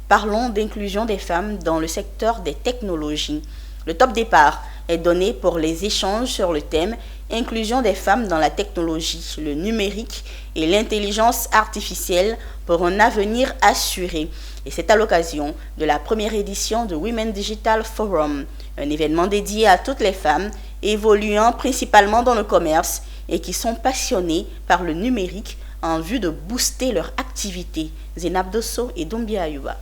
parlons d'inclusion des femmes dans le secteur des technologies. Le top départ est donné pour les échanges sur le thème Inclusion des femmes dans la technologie, le numérique et l'intelligence artificielle pour un avenir assuré. Et c'est à l'occasion de la première édition de Women Digital Forum, un événement dédié à toutes les femmes évoluant principalement dans le commerce et qui sont passionnées par le numérique en vue de booster leur activité. Zénab Dosso et Doumbia Ayouba.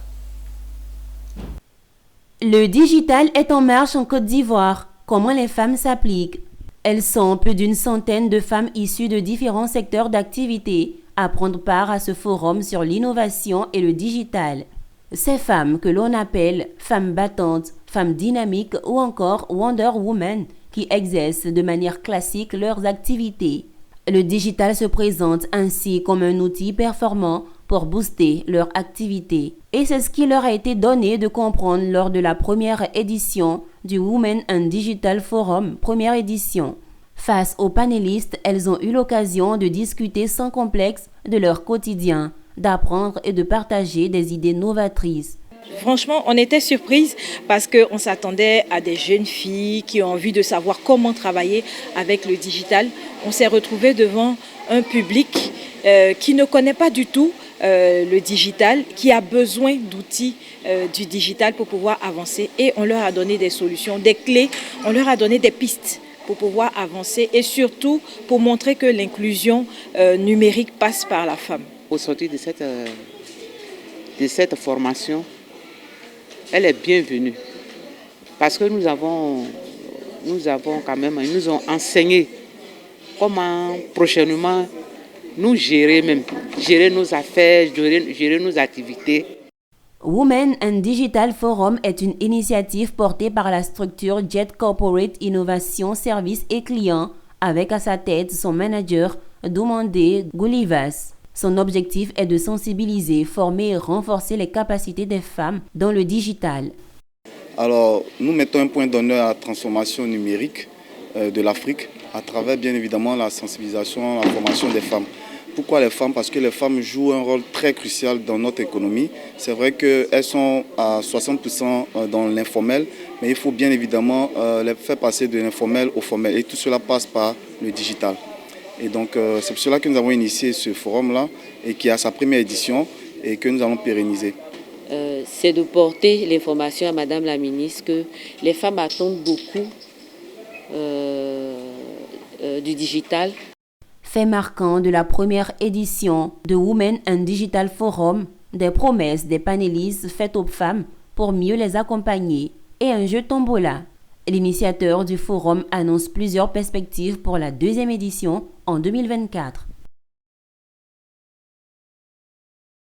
Le digital est en marche en Côte d'Ivoire. Comment les femmes s'appliquent? Elles sont plus d'une centaine de femmes issues de différents secteurs d'activité à prendre part à ce forum sur l'innovation et le digital. Ces femmes que l'on appelle femmes battantes, femmes dynamiques ou encore Wonder Woman qui exercent de manière classique leurs activités. Le digital se présente ainsi comme un outil performant pour booster leur activité. Et c'est ce qui leur a été donné de comprendre lors de la première édition du Women and Digital Forum, première édition. Face aux panélistes, elles ont eu l'occasion de discuter sans complexe de leur quotidien, d'apprendre et de partager des idées novatrices. Franchement, on était surprises parce qu'on s'attendait à des jeunes filles qui ont envie de savoir comment travailler avec le digital. On s'est retrouvés devant un public qui ne connaît pas du tout le digital, qui a besoin d'outils du digital pour pouvoir avancer. Et on leur a donné des solutions, des clés, on leur a donné des pistes pour pouvoir avancer et surtout pour montrer que l'inclusion numérique passe par la femme. Au sortir de cette formation, elle est bienvenue parce que nous avons quand même, ils nous ont enseigné comment prochainement nous gérer nos affaires, gérer nos activités. Women and Digital Forum est une initiative portée par la structure Jet Corporate Innovation Services et Clients avec à sa tête son manager Doumandé Goulivas. Son objectif est de sensibiliser, former et renforcer les capacités des femmes dans le digital. Alors, nous mettons un point d'honneur à la transformation numérique de l'Afrique à travers bien évidemment la sensibilisation, la formation des femmes. Pourquoi les femmes? Parce que les femmes jouent un rôle très crucial dans notre économie. C'est vrai qu'elles sont à 60% dans l'informel, mais il faut bien évidemment les faire passer de l'informel au formel. Et tout cela passe par le digital. Et donc c'est pour cela que nous avons initié ce forum-là et qui a sa première édition et que nous allons pérenniser. C'est de porter l'information à Madame la ministre que les femmes attendent beaucoup du digital. Fait marquant de la première édition de Women and Digital Forum, des promesses des panélistes faites aux femmes pour mieux les accompagner et un jeu tombola. L'initiateur du forum annonce plusieurs perspectives pour la deuxième édition en 2024.